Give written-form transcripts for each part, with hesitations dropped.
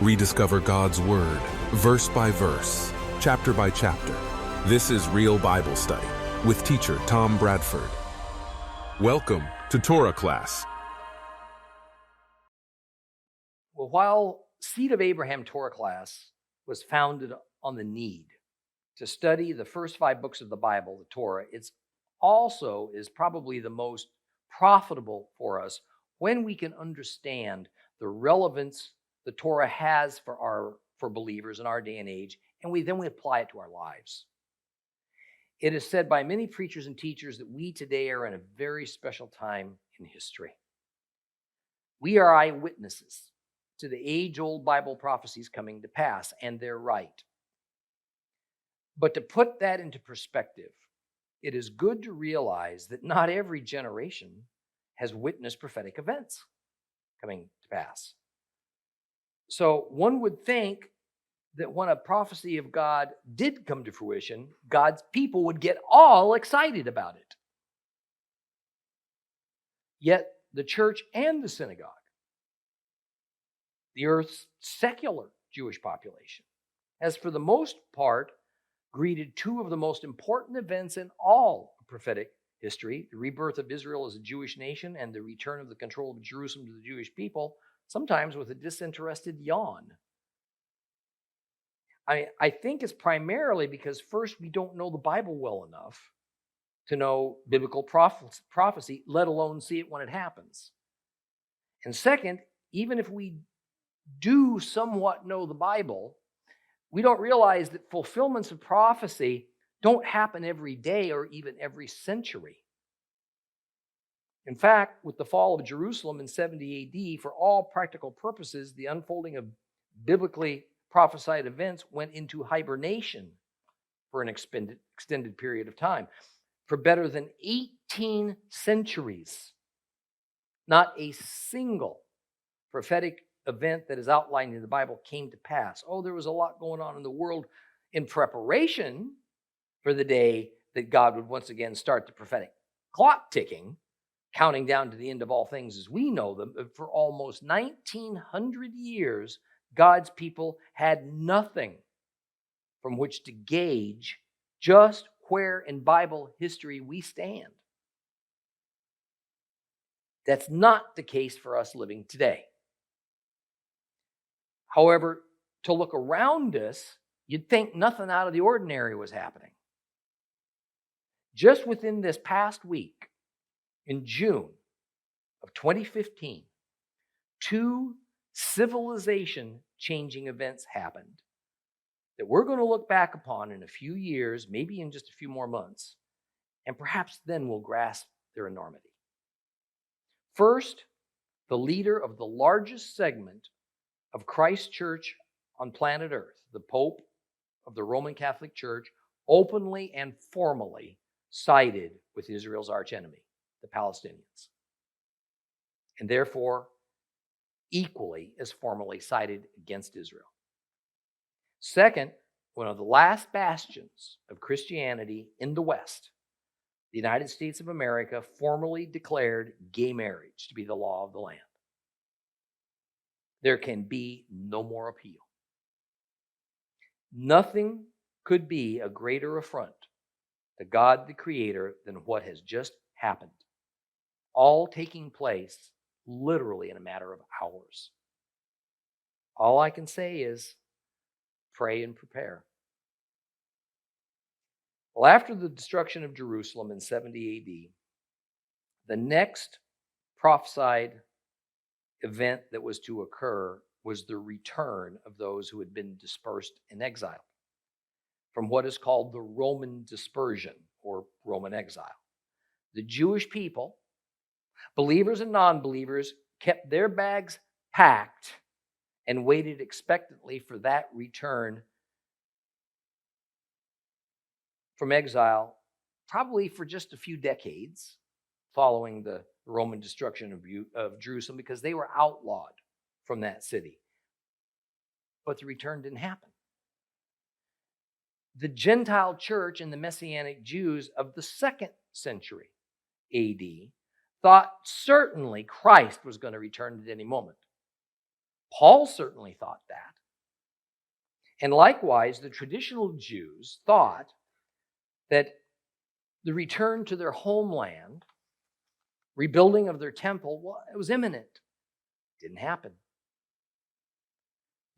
Rediscover God's Word, verse by verse, chapter by chapter. This is Real Bible Study with teacher Tom Bradford. Welcome to Torah Class. Well, while Seed of Abraham Torah Class was founded on the need to study the first 5 books of the Bible, the Torah, it's also is probably the most profitable for us when we can understand the relevance the Torah has for believers in our day and age, and we apply it to our lives. It is said by many preachers and teachers that we today are in a very special time in history. We are eyewitnesses to the age-old Bible prophecies coming to pass, and they're right. But to put that into perspective, it is good to realize that not every generation has witnessed prophetic events coming to pass. So one would think that when a prophecy of God did come to fruition, God's people would get all excited about it. Yet the church and the synagogue, the earth's secular Jewish population, has for the most part greeted 2 of the most important events in all of prophetic history, the rebirth of Israel as a Jewish nation and the return of the control of Jerusalem to the Jewish people, sometimes with a disinterested yawn. I think it's primarily because, first, we don't know the Bible well enough to know biblical prophecy, let alone see it when it happens. And second, even if we do somewhat know the Bible, we don't realize that fulfillments of prophecy don't happen every day or even every century. In fact, with the fall of Jerusalem in 70 AD, for all practical purposes, the unfolding of biblically prophesied events went into hibernation for an extended period of time. For better than 18 centuries, not a single prophetic event that is outlined in the Bible came to pass. Oh, there was a lot going on in the world in preparation for the day that God would once again start the prophetic clock ticking, counting down to the end of all things as we know them. For almost 1900 years, God's people had nothing from which to gauge just where in Bible history we stand. That's not the case for us living today. However, to look around us, you'd think nothing out of the ordinary was happening. Just within this past week, in June of 2015, 2 civilization-changing events happened that we're going to look back upon in a few years, maybe in just a few more months, and perhaps then we'll grasp their enormity. First, the leader of the largest segment of Christ's church on planet Earth, the Pope of the Roman Catholic Church, openly and formally sided with Israel's archenemy, the Palestinians, and therefore equally as formally sided against Israel. Second, one of the last bastions of Christianity in the West, the United States of America formally declared gay marriage to be the law of the land. There can be no more appeal. Nothing could be a greater affront to God the Creator than what has just happened, all taking place literally in a matter of hours. All I can say is pray and prepare. Well, after the destruction of Jerusalem in 70 AD, the next prophesied event that was to occur was the return of those who had been dispersed in exile from what is called the Roman dispersion or Roman exile. The Jewish people, believers and non-believers, kept their bags packed and waited expectantly for that return from exile, probably for just a few decades following the Roman destruction of Jerusalem, because they were outlawed from that city. But the return didn't happen. The Gentile church and the Messianic Jews of the 2nd century AD thought certainly Christ was going to return at any moment. Paul certainly thought that. And likewise, the traditional Jews thought that the return to their homeland, rebuilding of their temple, well, it was imminent. It didn't happen.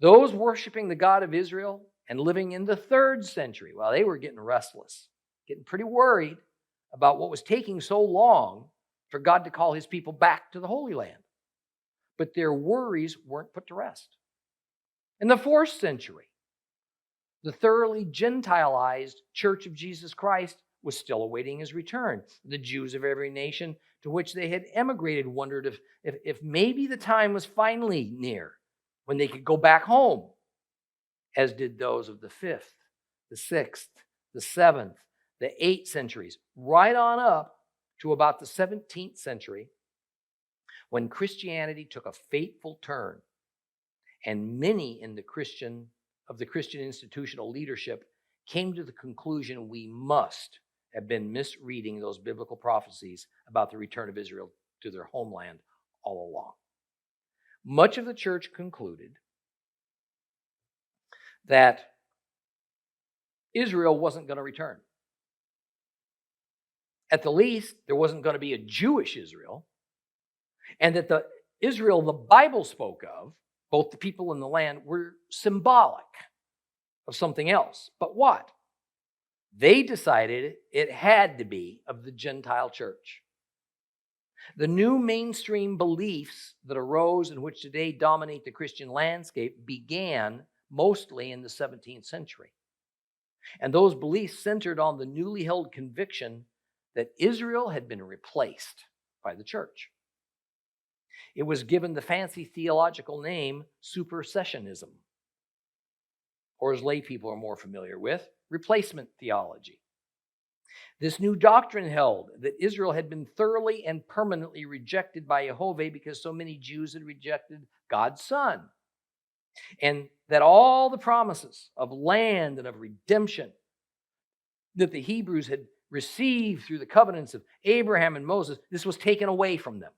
Those worshiping the God of Israel and living in the 3rd century, well, they were getting restless, getting pretty worried about what was taking so long for God to call his people back to the Holy Land. But their worries weren't put to rest. In the 4th century, the thoroughly Gentilized Church of Jesus Christ was still awaiting his return. The Jews of every nation to which they had emigrated wondered if maybe the time was finally near when they could go back home, as did those of the 5th, the 6th, the 7th, the 8th centuries, right on up to about the 17th century, when Christianity took a fateful turn, and many in the Christian institutional leadership came to the conclusion we must have been misreading those biblical prophecies about the return of Israel to their homeland all along. Much of the church concluded that Israel wasn't going to return. At the least, there wasn't going to be a Jewish Israel, and that the Israel the Bible spoke of, both the people and the land, were symbolic of something else. But what? They decided it had to be of the Gentile church. The new mainstream beliefs that arose and which today dominate the Christian landscape began mostly in the 17th century. And those beliefs centered on the newly held conviction that Israel had been replaced by the church. It was given the fancy theological name supersessionism, or as lay people are more familiar with, replacement theology. This new doctrine held that Israel had been thoroughly and permanently rejected by Jehovah because so many Jews had rejected God's Son, and that all the promises of land and of redemption that the Hebrews had received through the covenants of Abraham and Moses, this was taken away from them.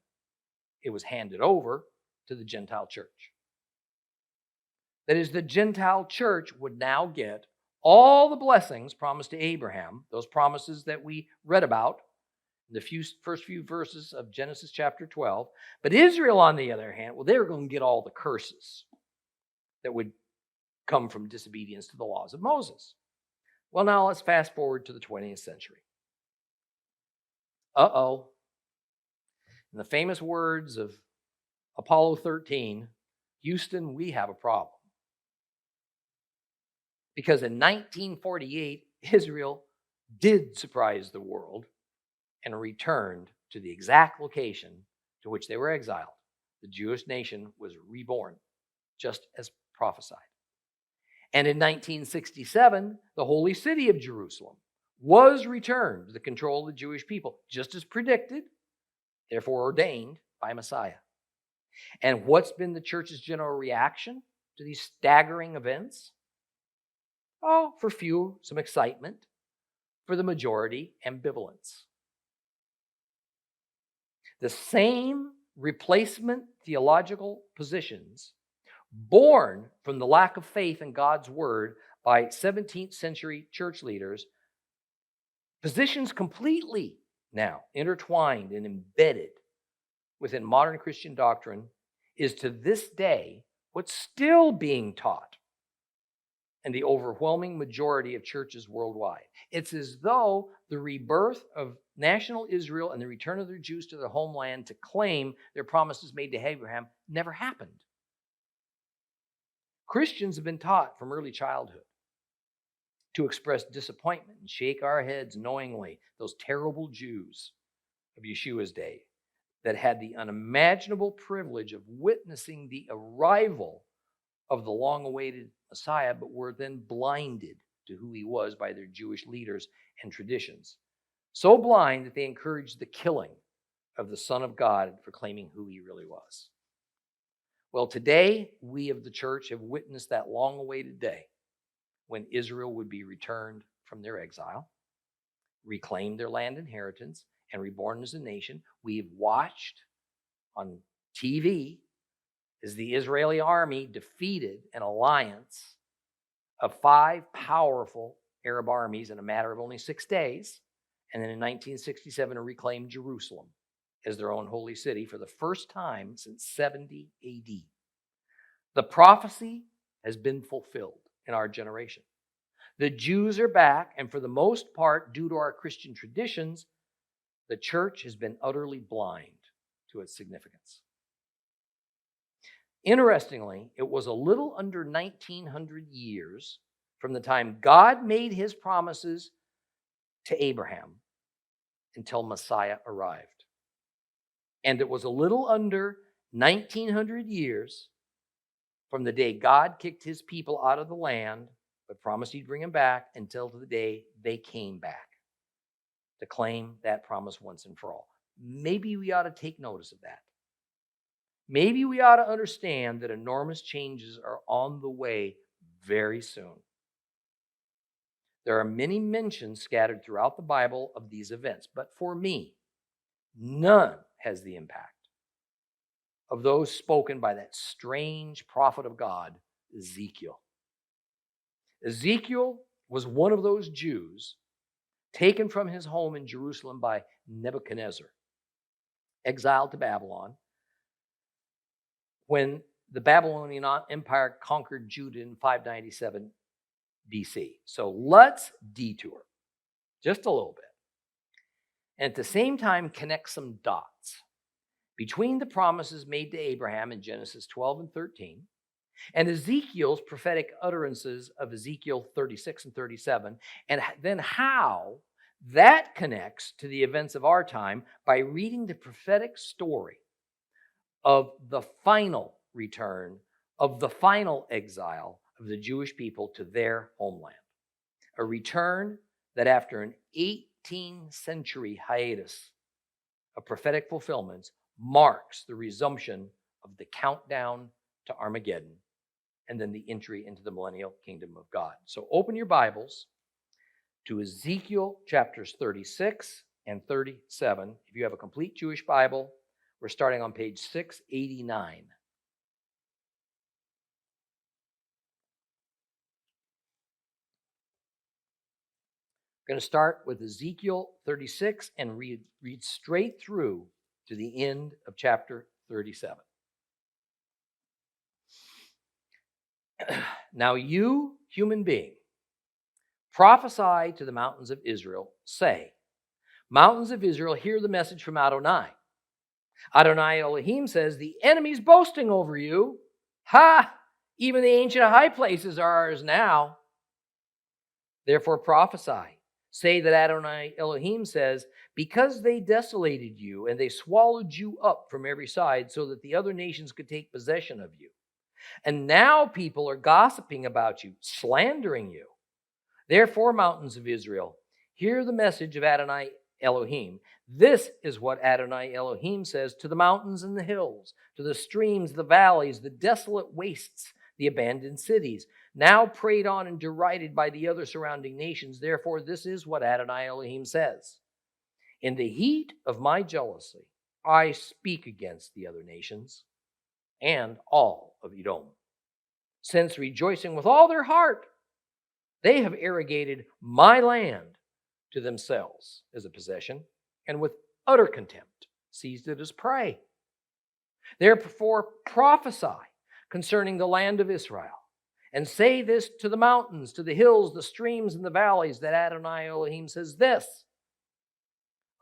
It was handed over to the Gentile church. That is, the Gentile church would now get all the blessings promised to Abraham, those promises that we read about in the first few verses of Genesis chapter 12. But Israel, on the other hand, well, they were going to get all the curses that would come from disobedience to the laws of Moses. Well, now let's fast forward to the 20th century. In the famous words of Apollo 13, Houston, we have a problem. Because in 1948, Israel did surprise the world and returned to the exact location to which they were exiled. The Jewish nation was reborn, just as prophesied. And in 1967, the holy city of Jerusalem was returned to the control of the Jewish people, just as predicted, therefore ordained by Messiah. And what's been the church's general reaction to these staggering events? Oh, for few, some excitement. For the majority, ambivalence. The same replacement theological positions born from the lack of faith in God's word by 17th century church leaders, positions completely now intertwined and embedded within modern Christian doctrine, is to this day what's still being taught in the overwhelming majority of churches worldwide. It's as though the rebirth of national Israel and the return of their Jews to their homeland to claim their promises made to Abraham never happened. Christians have been taught from early childhood to express disappointment and shake our heads knowingly, those terrible Jews of Yeshua's day that had the unimaginable privilege of witnessing the arrival of the long-awaited Messiah, but were then blinded to who he was by their Jewish leaders and traditions. So blind that they encouraged the killing of the Son of God for claiming who he really was. Well, today, we of the church have witnessed that long-awaited day when Israel would be returned from their exile, reclaim their land inheritance, and reborn as a nation. We've watched on TV as the Israeli army defeated an alliance of 5 powerful Arab armies in a matter of only 6 days, and then in 1967 reclaimed Jerusalem as their own holy city for the first time since 70 AD. The prophecy has been fulfilled in our generation. The Jews are back, and for the most part, due to our Christian traditions, the church has been utterly blind to its significance. Interestingly, it was a little under 1900 years from the time God made his promises to Abraham until Messiah arrived. And it was a little under 1900 years from the day God kicked his people out of the land, but promised he'd bring them back, until the day they came back to claim that promise once and for all. Maybe we ought to take notice of that. Maybe we ought to understand that enormous changes are on the way very soon. There are many mentions scattered throughout the Bible of these events, but for me, none has the impact of those spoken by that strange prophet of God, Ezekiel. Ezekiel was one of those Jews taken from his home in Jerusalem by Nebuchadnezzar, exiled to Babylon, when the Babylonian Empire conquered Judah in 597 BC. So let's detour just a little bit, and at the same time connect some dots between the promises made to Abraham in Genesis 12 and 13 and Ezekiel's prophetic utterances of Ezekiel 36 and 37, and then how that connects to the events of our time by reading the prophetic story of the final return, of the final exile of the Jewish people to their homeland. A return that, after an 18th-century hiatus of prophetic fulfillments, marks the resumption of the countdown to Armageddon and then the entry into the millennial kingdom of God. So open your Bibles to Ezekiel chapters 36 and 37. If you have a complete Jewish Bible, we're starting on page 689. I'm going to start with Ezekiel 36 and read straight through to the end of chapter 37. Now you, human being, prophesy to the mountains of Israel, say, mountains of Israel, hear the message from Adonai. Adonai Elohim says, the enemy's boasting over you. Ha! Even the ancient high places are ours now. Therefore prophesy. Say that Adonai Elohim says, because they desolated you and they swallowed you up from every side so that the other nations could take possession of you. And now people are gossiping about you, slandering you. Therefore, mountains of Israel, hear the message of Adonai Elohim. This is what Adonai Elohim says to the mountains and the hills, to the streams, the valleys, the desolate wastes, the abandoned cities, now preyed on and derided by the other surrounding nations. Therefore, this is what Adonai Elohim says. In the heat of my jealousy, I speak against the other nations and all of Edom. Since rejoicing with all their heart, they have arrogated my land to themselves as a possession, and with utter contempt seized it as prey. Therefore prophesy concerning the land of Israel, and say this to the mountains, to the hills, the streams, and the valleys, that Adonai Elohim says this.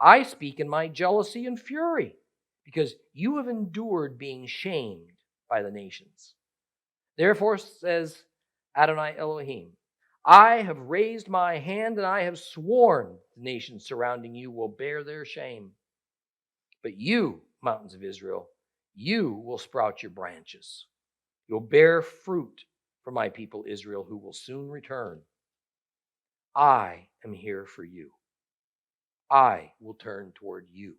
I speak in my jealousy and fury, because you have endured being shamed by the nations. Therefore says Adonai Elohim, I have raised my hand and I have sworn the nations surrounding you will bear their shame. But you, mountains of Israel, you will sprout your branches. You'll bear fruit for my people Israel, who will soon return. I am here for you. I will turn toward you.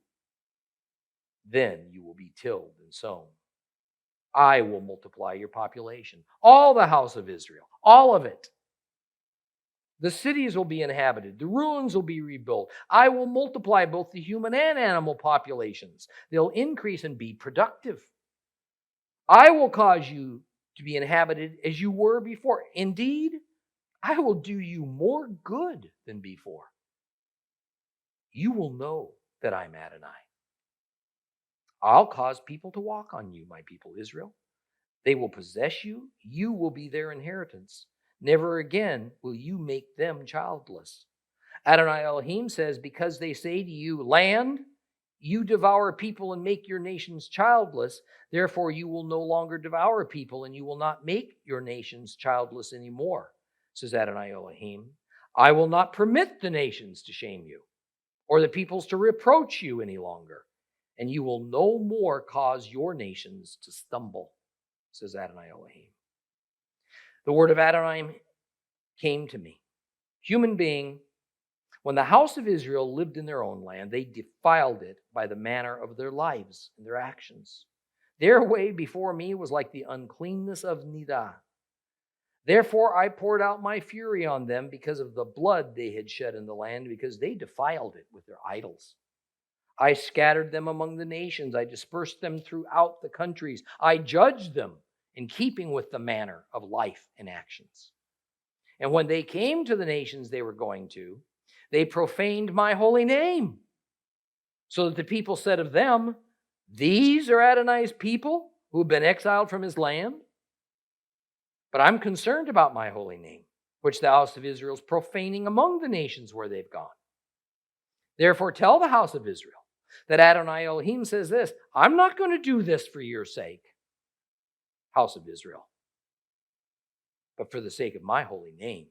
Then you will be tilled and sown. I will multiply your population, all the house of Israel, all of it. The cities will be inhabited. The ruins will be rebuilt. I will multiply both the human and animal populations. They'll increase and be productive. I will cause you to be inhabited as you were before. Indeed, I will do you more good than before. You will know that I'm Adonai. I'll cause people to walk on you, my people Israel. They will possess you. You will be their inheritance. Never again will you make them childless. Adonai Elohim says, because they say to you, land, you devour people and make your nations childless. Therefore, you will no longer devour people and you will not make your nations childless anymore, says Adonai Elohim. I will not permit the nations to shame you or the peoples to reproach you any longer. And you will no more cause your nations to stumble, says Adonai Elohim. The word of Adonai came to me. Human being, when the house of Israel lived in their own land, they defiled it by the manner of their lives and their actions. Their way before me was like the uncleanness of Nidah. Therefore I poured out my fury on them because of the blood they had shed in the land, because they defiled it with their idols. I scattered them among the nations. I dispersed them throughout the countries. I judged them in keeping with the manner of life and actions. And when they came to the nations they were going to, they profaned my holy name, so that the people said of them, these are Adonai's people who have been exiled from his land. But I'm concerned about my holy name, which the house of Israel is profaning among the nations where they've gone. Therefore tell the house of Israel that Adonai Elohim says this, I'm not going to do this for your sake, house of Israel, but for the sake of my holy name,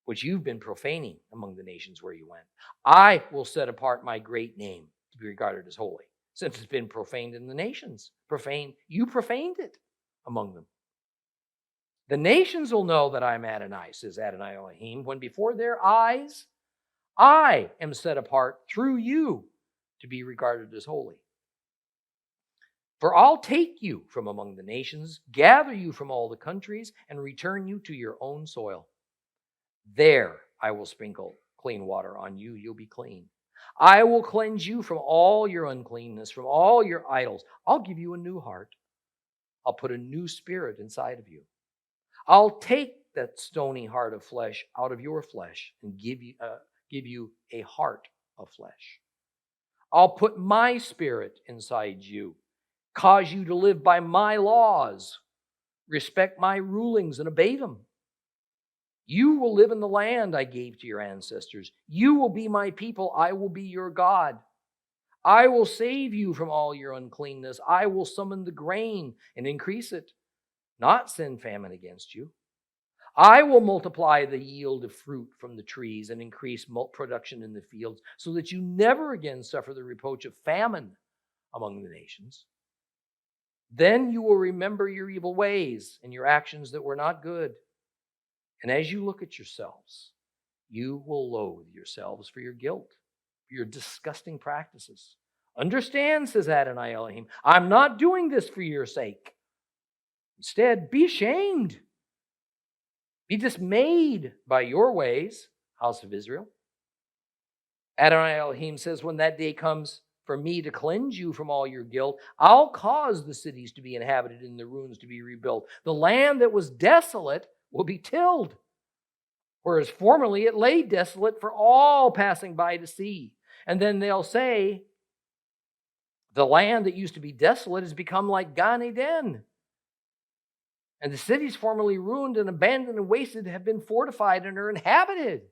which you've been profaning among the nations where you went. I will set apart my great name to be regarded as holy, since it's been profaned in the nations. You profaned it among them. The nations will know that I'm Adonai, says Adonai Elohim, when before their eyes I am set apart through you to be regarded as holy. For I'll take you from among the nations, gather you from all the countries, and return you to your own soil. There I will sprinkle clean water on you. You'll be clean. I will cleanse you from all your uncleanness, from all your idols. I'll give you a new heart. I'll put a new spirit inside of you. I'll take that stony heart of flesh out of your flesh and give you a heart of flesh. I'll put my spirit inside you, cause you to live by my laws, respect my rulings and obey them. You will live in the land I gave to your ancestors. You will be my people. I will be your God. I will save you from all your uncleanness. I will summon the grain and increase it, not send famine against you. I will multiply the yield of fruit from the trees and increase production in the fields, so that you never again suffer the reproach of famine among the nations. Then you will remember your evil ways and your actions that were not good. And as you look at yourselves, you will loathe yourselves for your guilt, for your disgusting practices. Understand, says Adonai Elohim, I'm not doing this for your sake. Instead, be ashamed. Be dismayed by your ways, house of Israel. Adonai Elohim says, when that day comes for me to cleanse you from all your guilt, I'll cause the cities to be inhabited and the ruins to be rebuilt. The land that was desolate will be tilled, whereas formerly it lay desolate for all passing by to see. And then they'll say, the land that used to be desolate has become like Gan Eden. And the cities formerly ruined and abandoned and wasted have been fortified and are inhabited.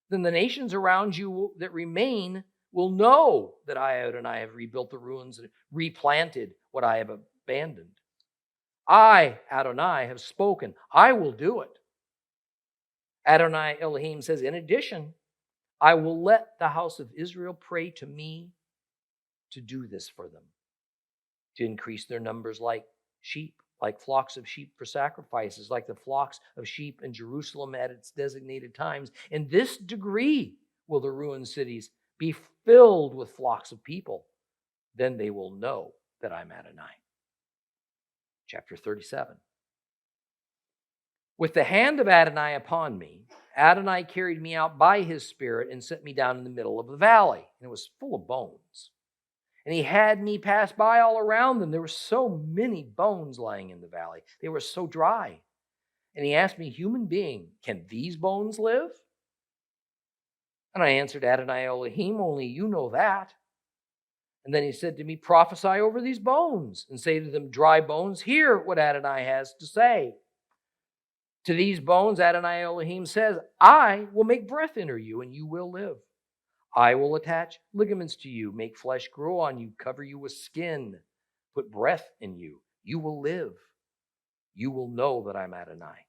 Then the nations around you that remain will know that I, Adonai, have rebuilt the ruins and replanted what I have abandoned. I, Adonai, have spoken. I will do it. Adonai Elohim says, in addition, I will let the house of Israel pray to me to do this for them, to increase their numbers like sheep, like flocks of sheep for sacrifices, like the flocks of sheep in Jerusalem at its designated times. In this degree will the ruined cities be filled with flocks of people. Then they will know that I'm Adonai. Chapter 37. With the hand of Adonai upon me, Adonai carried me out by his spirit and set me down in the middle of the valley, and it was full of bones. And he had me pass by all around them. There were so many bones lying in the valley. They were so dry. And he asked me, human being, can these bones live? And I answered, Adonai Elohim, only you know that. And then he said to me, prophesy over these bones and say to them, dry bones, hear what Adonai has to say. To these bones, Adonai Elohim says, I will make breath enter you and you will live. I will attach ligaments to you, make flesh grow on you, cover you with skin, put breath in you. You will live. You will know that I'm Adonai.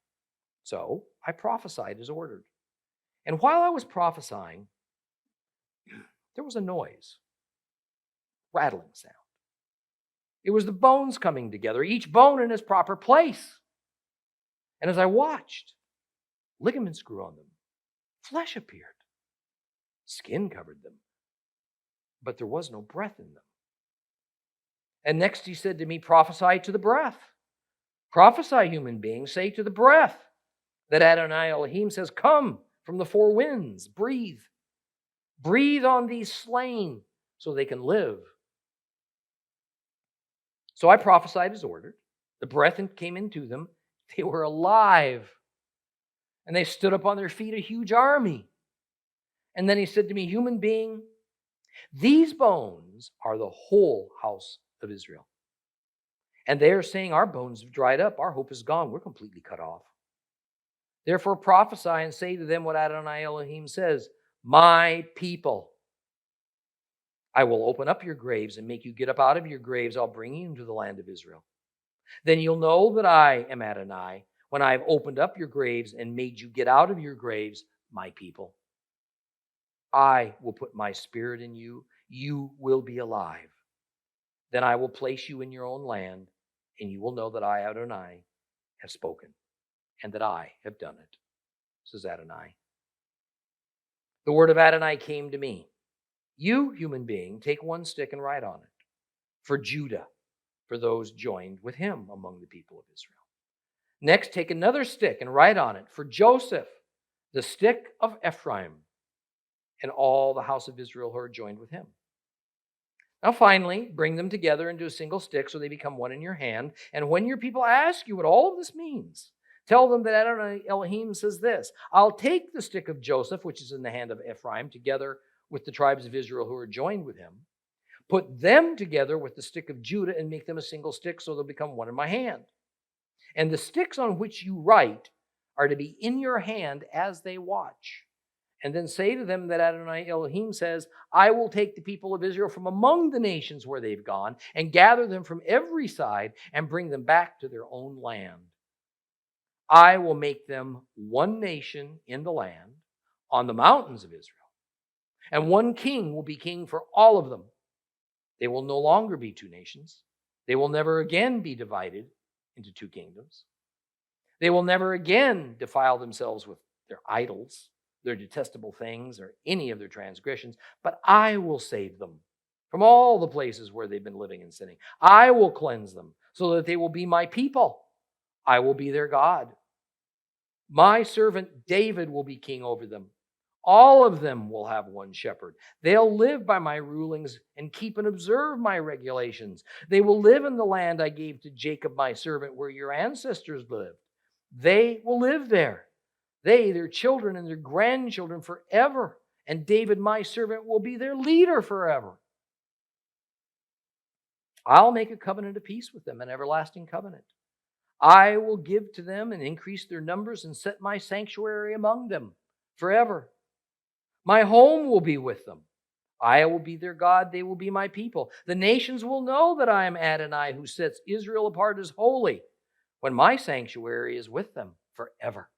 So I prophesied as ordered. And while I was prophesying, there was a noise, rattling sound. It was the bones coming together, each bone in its proper place. And as I watched, ligaments grew on them, flesh appeared, skin covered them, but there was no breath in them. And next he said to me, prophesy to the breath. Prophesy, human being, say to the breath that Adonai Elohim says, come from the four winds, breathe. Breathe on these slain so they can live. So I prophesied as ordered. The breath came into them. They were alive. And they stood up on their feet, a huge army. And then he said to me, human being, these bones are the whole house of Israel. And they are saying, our bones have dried up. Our hope is gone. We're completely cut off. Therefore prophesy and say to them what Adonai Elohim says, my people, I will open up your graves and make you get up out of your graves. I'll bring you into the land of Israel. Then you'll know that I am Adonai when I've opened up your graves and made you get out of your graves, my people. I will put my spirit in you. You will be alive. Then I will place you in your own land, and you will know that I, Adonai, have spoken, and that I have done it, says Adonai. The word of Adonai came to me. You, human being, take one stick and write on it for Judah, for those joined with him among the people of Israel. Next, take another stick and write on it for Joseph, the stick of Ephraim, and all the house of Israel who are joined with him. Now finally, bring them together into a single stick so they become one in your hand. And when your people ask you what all of this means, tell them that Adonai Elohim says this, I'll take the stick of Joseph, which is in the hand of Ephraim, together with the tribes of Israel who are joined with him, put them together with the stick of Judah and make them a single stick so they'll become one in my hand. And the sticks on which you write are to be in your hand as they watch. And then say to them that Adonai Elohim says, I will take the people of Israel from among the nations where they've gone and gather them from every side and bring them back to their own land. I will make them one nation in the land on the mountains of Israel. And one king will be king for all of them. They will no longer be two nations. They will never again be divided into two kingdoms. They will never again defile themselves with their idols, their detestable things, or any of their transgressions, but I will save them from all the places where they've been living and sinning. I will cleanse them so that they will be my people. I will be their God. My servant David will be king over them. All of them will have one shepherd. They'll live by my rulings and keep and observe my regulations. They will live in the land I gave to Jacob, my servant, where your ancestors lived. They will live there. They, their children, and their grandchildren forever. And David, my servant, will be their leader forever. I'll make a covenant of peace with them, an everlasting covenant. I will give to them and increase their numbers and set my sanctuary among them forever. My home will be with them. I will be their God. They will be my people. The nations will know that I am Adonai, who sets Israel apart as holy, when my sanctuary is with them forever.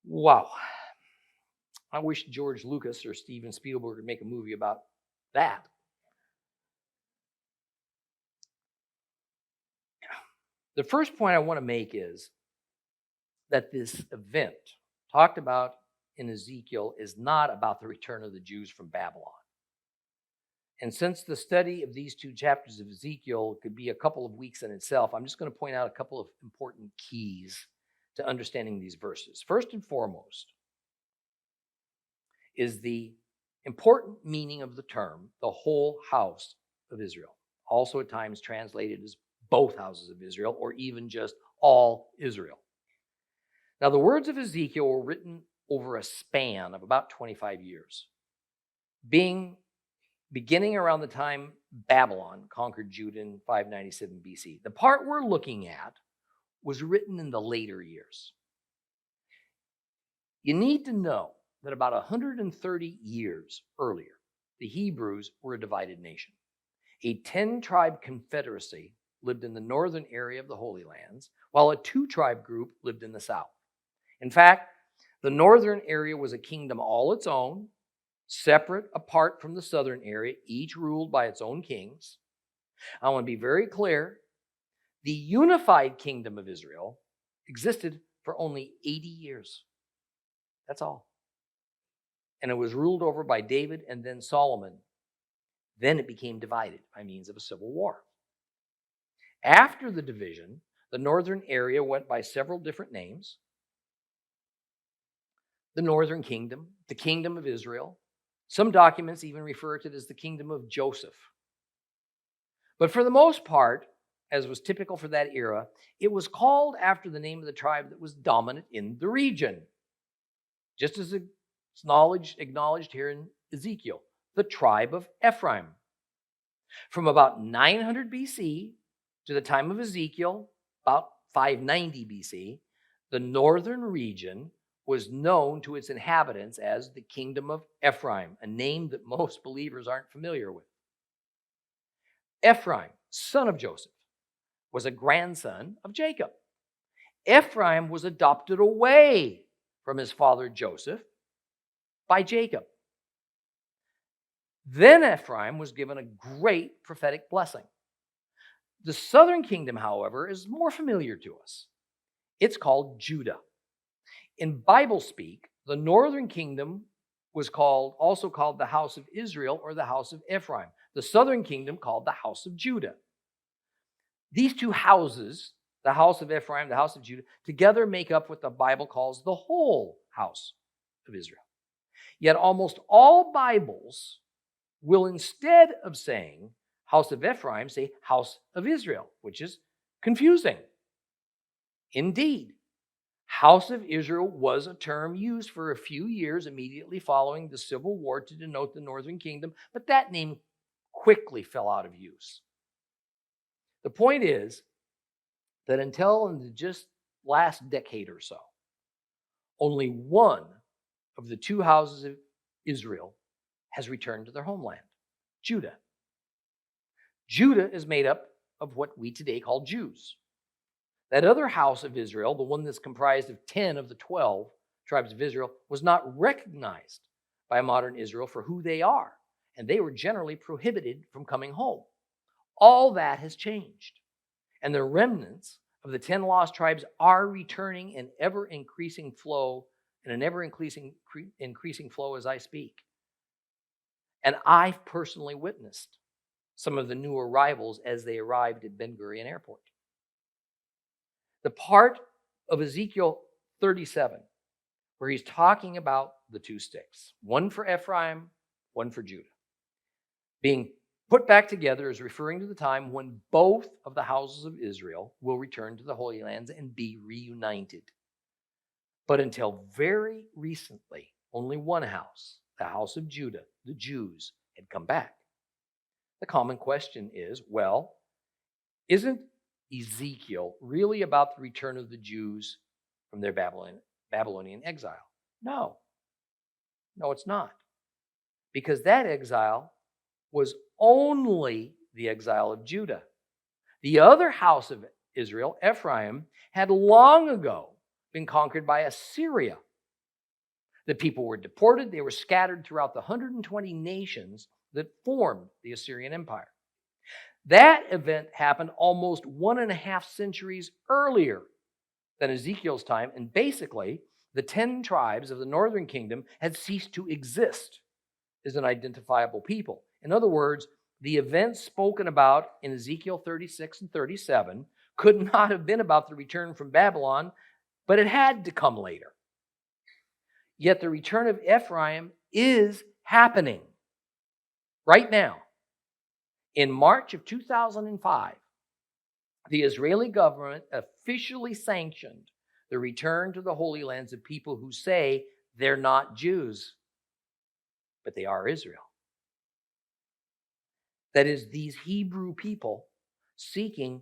Wow. I wish George Lucas or Steven Spielberg would make a movie about that. The first point I want to make is that this event talked about in Ezekiel is not about the return of the Jews from Babylon. And since the study of these two chapters of Ezekiel could be a couple of weeks in itself, I'm just going to point out a couple of important keys to understanding these verses. First and foremost, is the important meaning of the term, the whole house of Israel, also at times translated as both houses of Israel or even just all Israel. Now, the words of Ezekiel were written over a span of about 25 years, beginning around the time Babylon conquered Judah in 597 BC. The part we're looking at was written in the later years. You need to know that about 130 years earlier, the Hebrews were a divided nation. A 10-tribe confederacy lived in the northern area of the Holy Lands, while a 2-tribe group lived in the south. In fact, the northern area was a kingdom all its own, separate apart from the southern area, each ruled by its own kings. I want to be very clear. The unified kingdom of Israel existed for only 80 years. That's all. And it was ruled over by David and then Solomon. Then it became divided by means of a civil war. After the division, the northern area went by several different names. The northern kingdom, the kingdom of Israel. Some documents even refer to it as the kingdom of Joseph. But for the most part, as was typical for that era, it was called after the name of the tribe that was dominant in the region. Just as it's acknowledged here in Ezekiel, the tribe of Ephraim. From about 900 BC to the time of Ezekiel, about 590 BC, the northern region was known to its inhabitants as the kingdom of Ephraim, a name that most believers aren't familiar with. Ephraim, son of Joseph, was a grandson of Jacob. Ephraim was adopted away from his father Joseph by Jacob. Then Ephraim was given a great prophetic blessing. The southern kingdom, however, is more familiar to us. It's called Judah. In Bible speak, the northern kingdom was also called the house of Israel or the house of Ephraim. The southern kingdom called the house of Judah. These two houses, the house of Ephraim, the house of Judah, together make up what the Bible calls the whole house of Israel. Yet almost all Bibles will, instead of saying house of Ephraim, say house of Israel, which is confusing. Indeed, house of Israel was a term used for a few years immediately following the Civil War to denote the northern kingdom, but that name quickly fell out of use. The point is that until in the just last decade or so, only one of the two houses of Israel has returned to their homeland, Judah. Judah is made up of what we today call Jews. That other house of Israel, the one that's comprised of 10 of the 12 tribes of Israel, was not recognized by modern Israel for who they are, and they were generally prohibited from coming home. All that has changed, and the remnants of the 10 lost tribes are returning in ever-increasing flow, and an ever-increasing flow as I speak. And I've personally witnessed some of the new arrivals as they arrived at Ben Gurion Airport. The part of Ezekiel 37 where he's talking about the two sticks, one for Ephraim, one for Judah, being put back together is referring to the time when both of the houses of Israel will return to the Holy Lands and be reunited. But until very recently, only one house, the house of Judah, the Jews, had come back. The common question is, well, isn't Ezekiel really about the return of the Jews from their Babylonian exile? No, it's not. Because that exile was only the exile of Judah. The other house of Israel, Ephraim, had long ago been conquered by Assyria. The people were deported. They were scattered throughout the 120 nations that formed the Assyrian Empire. That event happened almost 1.5 centuries earlier than Ezekiel's time, and basically, the 10 tribes of the northern kingdom had ceased to exist as an identifiable people. In other words, the events spoken about in Ezekiel 36 and 37 could not have been about the return from Babylon, but it had to come later. Yet the return of Ephraim is happening right now. In March of 2005, the Israeli government officially sanctioned the return to the Holy Lands of people who say they're not Jews, but they are Israel. That is, these Hebrew people seeking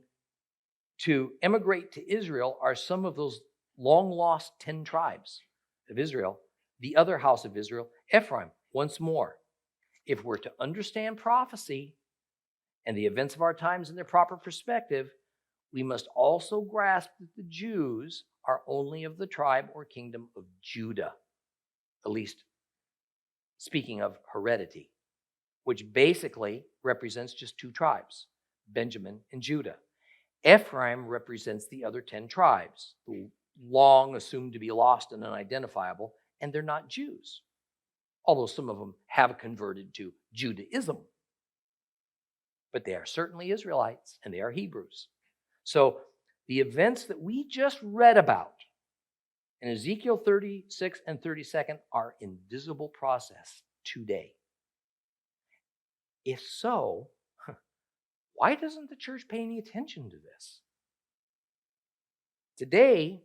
to immigrate to Israel are some of those long-lost 10 tribes of Israel, the other house of Israel, Ephraim. Once more, if we're to understand prophecy and the events of our times in their proper perspective, we must also grasp that the Jews are only of the tribe or kingdom of Judah, at least speaking of heredity, which basically represents just two tribes, Benjamin and Judah. Ephraim represents the other 10 tribes, long assumed to be lost and unidentifiable, and they're not Jews, although some of them have converted to Judaism. But they are certainly Israelites, and they are Hebrews. So the events that we just read about in Ezekiel 36 and 32 are invisible process today. If so, why doesn't the church pay any attention to this? Today,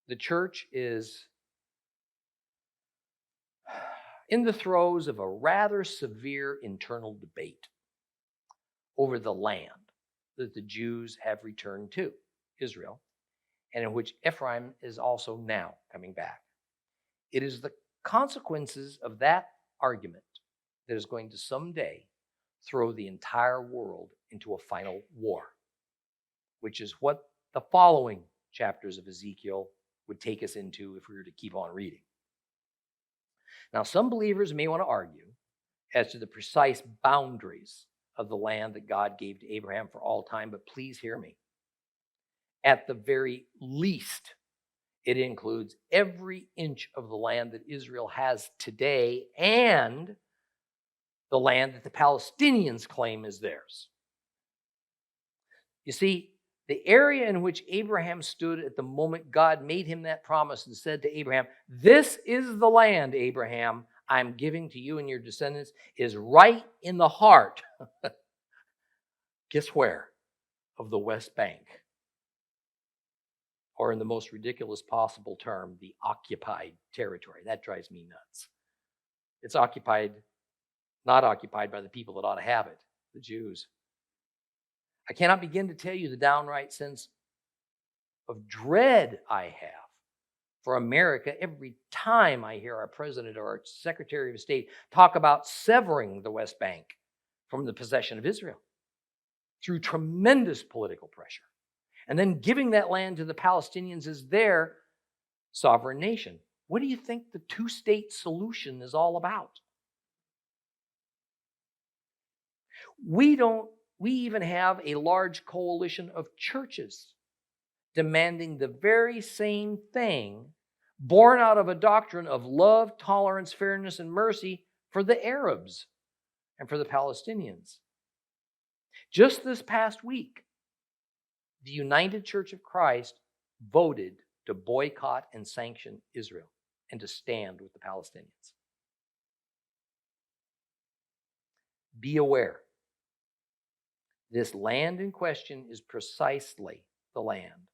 the church is in the throes of a rather severe internal debate over the land that the Jews have returned to, Israel, and in which Ephraim is also now coming back. It is the consequences of that argument that is going to someday throw the entire world into a final war, which is what the following chapters of Ezekiel would take us into if we were to keep on reading. Now, some believers may want to argue as to the precise boundaries of the land that God gave to Abraham for all time, but please hear me. At the very least, it includes every inch of the land that Israel has today and the land that the Palestinians claim is theirs. You see, the area in which Abraham stood at the moment God made him that promise and said to Abraham, "This is the land, Abraham, I'm giving to you and your descendants," is right in the heart, guess where? Of the West Bank. Or in the most ridiculous possible term, the occupied territory. That drives me nuts. It's not occupied by the people that ought to have it, the Jews. I cannot begin to tell you the downright sense of dread I have for America every time I hear our president or our secretary of state talk about severing the West Bank from the possession of Israel through tremendous political pressure, and then giving that land to the Palestinians as their sovereign nation. What do you think the two-state solution is all about? We even have a large coalition of churches demanding the very same thing, born out of a doctrine of love, tolerance, fairness, and mercy for the Arabs and for the Palestinians. Just this past week, the United Church of Christ voted to boycott and sanction Israel and to stand with the Palestinians. Be aware, this land in question is precisely the land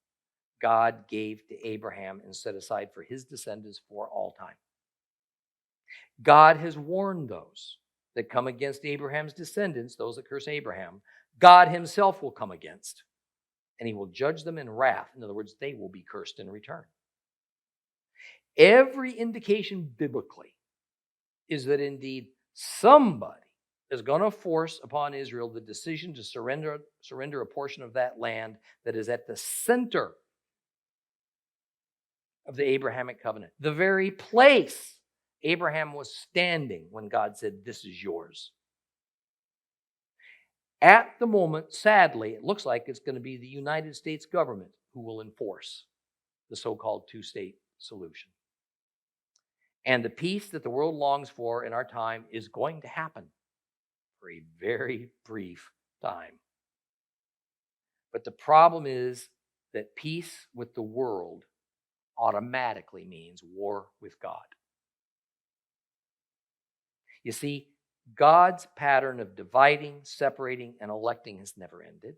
God gave to Abraham and set aside for his descendants for all time. God has warned those that come against Abraham's descendants, those that curse Abraham, God himself will come against, and he will judge them in wrath. In other words, they will be cursed in return. Every indication biblically is that indeed somebody is going to force upon Israel the decision to surrender a portion of that land that is at the center of the Abrahamic covenant, the very place Abraham was standing when God said, "This is yours." At the moment, sadly, it looks like it's going to be the United States government who will enforce the so-called two-state solution. And the peace that the world longs for in our time is going to happen for a very brief time. But the problem is that peace with the world automatically means war with God. You see, God's pattern of dividing, separating, and electing has never ended.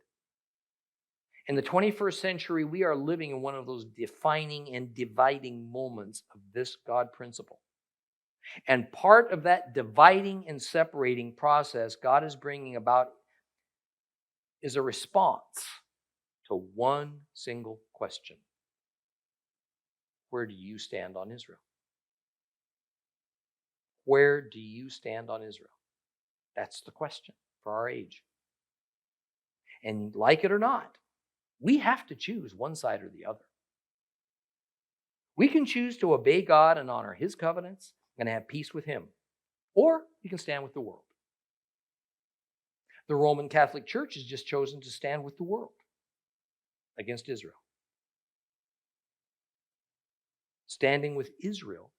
In the 21st century, we are living in one of those defining and dividing moments of this God principle. And part of that dividing and separating process God is bringing about is a response to one single question. Where do you stand on Israel? Where do you stand on Israel? That's the question for our age. And like it or not, we have to choose one side or the other. We can choose to obey God and honor His covenants and have peace with Him, or we can stand with the world. The Roman Catholic Church has just chosen to stand with the world against Israel. Standing with Israel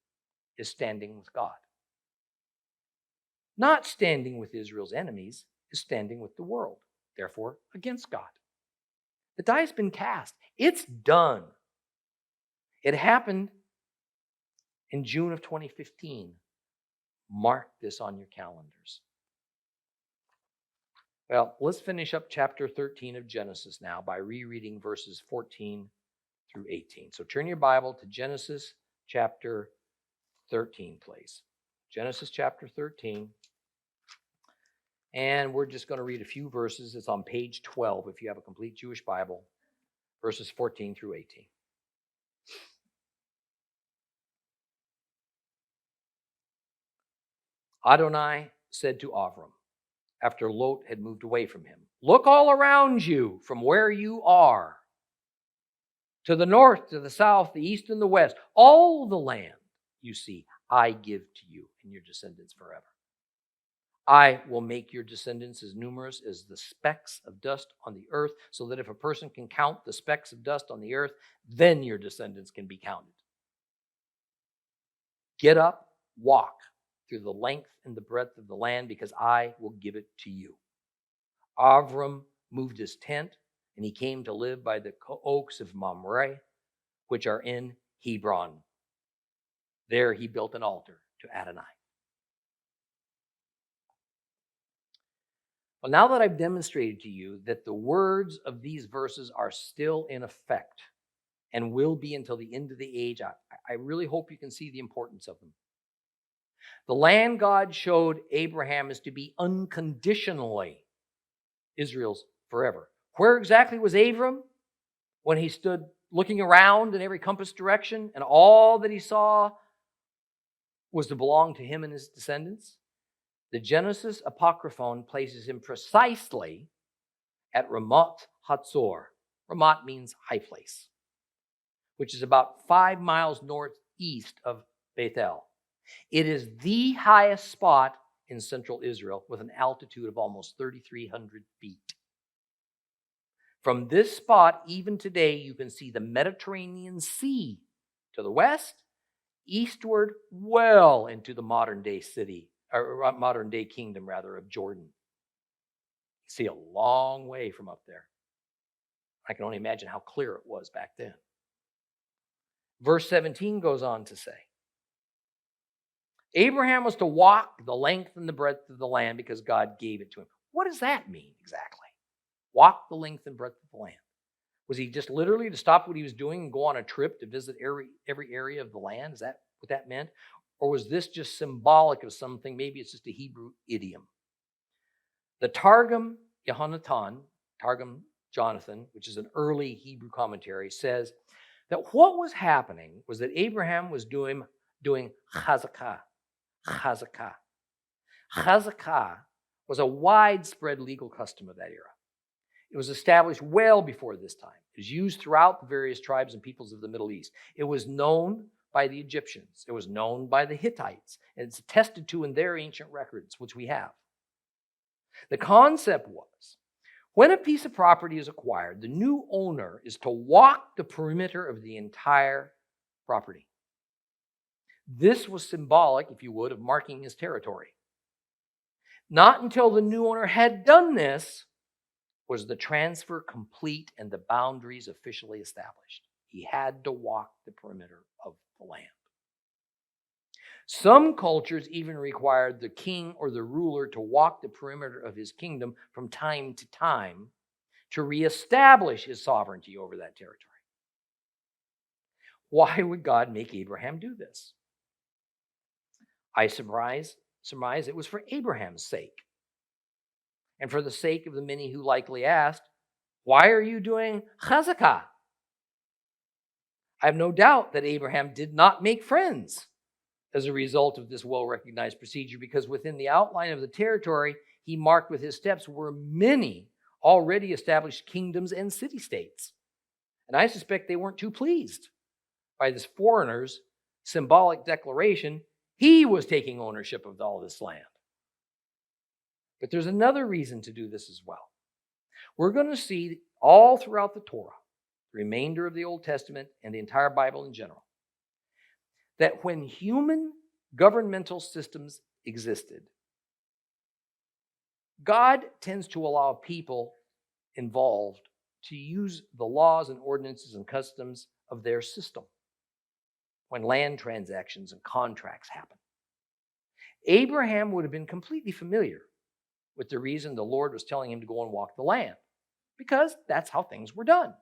is standing with God. Not standing with Israel's enemies is standing with the world, therefore against God. The die has been cast. It's done. It happened in June of 2015. Mark this on your calendars. Well, let's finish up chapter 13 of Genesis now by rereading verses 14 through 18. So turn your Bible to Genesis chapter 13, please. Genesis chapter 13. And we're just going to read a few verses. It's on page 12 if you have a complete Jewish Bible, verses 14 through 18. Adonai said to Avram, after Lot had moved away from him, "Look all around you from where you are, to the north, to the south, the east, and the west. All the land you see, I give to you and your descendants forever. I will make your descendants as numerous as the specks of dust on the earth, so that if a person can count the specks of dust on the earth, then your descendants can be counted. Get up, walk through the length and the breadth of the land, because I will give it to you." Avram moved his tent, and he came to live by the oaks of Mamre, which are in Hebron. There he built an altar to Adonai. Well, now that I've demonstrated to you that the words of these verses are still in effect and will be until the end of the age, I really hope you can see the importance of them. The land God showed Abraham is to be unconditionally Israel's forever. Where exactly was Abram when he stood looking around in every compass direction and all that he saw was to belong to him and his descendants? The Genesis Apocryphon places him precisely at Ramoth Hatzor. Ramoth means high place, which is about 5 miles northeast of Bethel. It is the highest spot in central Israel with an altitude of almost 3,300 feet. From this spot, even today, you can see the Mediterranean Sea to the west, eastward, well into the modern-day city, or modern-day kingdom, rather, of Jordan. You see a long way from up there. I can only imagine how clear it was back then. Verse 17 goes on to say, Abraham was to walk the length and the breadth of the land because God gave it to him. What does that mean exactly? Walk the length and breadth of the land. Was he just literally to stop what he was doing and go on a trip to visit every area of the land? Is that what that meant? Or was this just symbolic of something? Maybe it's just a Hebrew idiom. The Targum Yehonatan, Targum Jonathan, which is an early Hebrew commentary, says that what was happening was that Abraham was doing chazakah. Chazakah. Chazakah was a widespread legal custom of that era. It was established well before this time. It was used throughout the various tribes and peoples of the Middle East. It was known by the Egyptians. It was known by the Hittites. And it's attested to in their ancient records, which we have. The concept was, when a piece of property is acquired, the new owner is to walk the perimeter of the entire property. This was symbolic, if you would, of marking his territory. Not until the new owner had done this was the transfer complete and the boundaries officially established. He had to walk the perimeter of the land. Some cultures even required the king or the ruler to walk the perimeter of his kingdom from time to time to reestablish his sovereignty over that territory. Why would God make Abraham do this? I surmise it was for Abraham's sake, and for the sake of the many who likely asked, why are you doing chazakah? I have no doubt that Abraham did not make friends as a result of this well-recognized procedure, because within the outline of the territory he marked with his steps were many already established kingdoms and city-states. And I suspect they weren't too pleased by this foreigner's symbolic declaration he was taking ownership of all this land. But there's another reason to do this as well. We're going to see all throughout the Torah, the remainder of the Old Testament, and the entire Bible in general, that when human governmental systems existed, God tends to allow people involved to use the laws and ordinances and customs of their system when land transactions and contracts happen. Abraham would have been completely familiar with the reason the Lord was telling him to go and walk the land, because that's how things were done.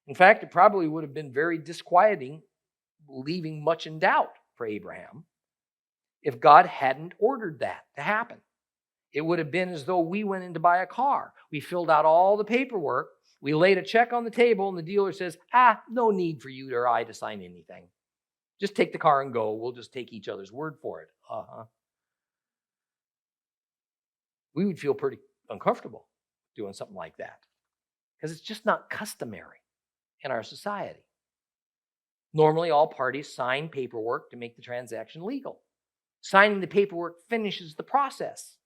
In fact, it probably would have been very disquieting, leaving much in doubt for Abraham, if God hadn't ordered that to happen. It would have been as though we went in to buy a car. We filled out all the paperwork. We laid a check on the table, and the dealer says, no need for you or I to sign anything. Just take the car and go. We'll just take each other's word for it. We would feel pretty uncomfortable doing something like that, because it's just not customary in our society. Normally, all parties sign paperwork to make the transaction legal. Signing the paperwork finishes the process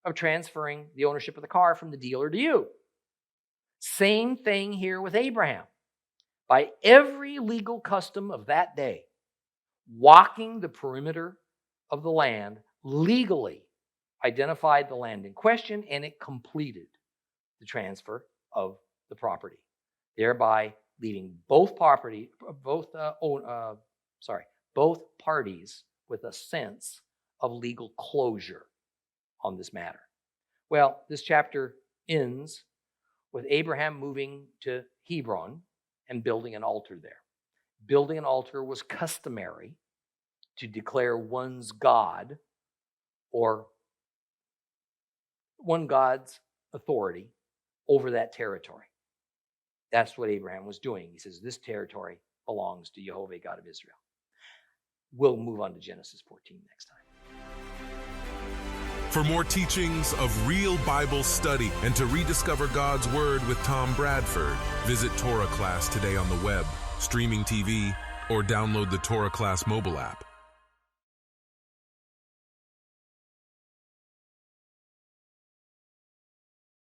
of transferring the ownership of the car from the dealer to you. Same thing here with Abraham. By every legal custom of that day, walking the perimeter of the land legally identified the land in question, and it completed the transfer of the property, thereby leaving both parties with a sense of legal closure on this matter. Well, this chapter ends with Abraham moving to Hebron and building an altar there. Building an altar was customary to declare one's God, or one God's authority over that territory. That's what Abraham was doing. He says, this territory belongs to Jehovah, God of Israel. We'll move on to Genesis 14 next time. For more teachings of real Bible study and to rediscover God's Word with Tom Bradford, visit Torah Class today on the web, streaming TV, or download the Torah Class mobile app.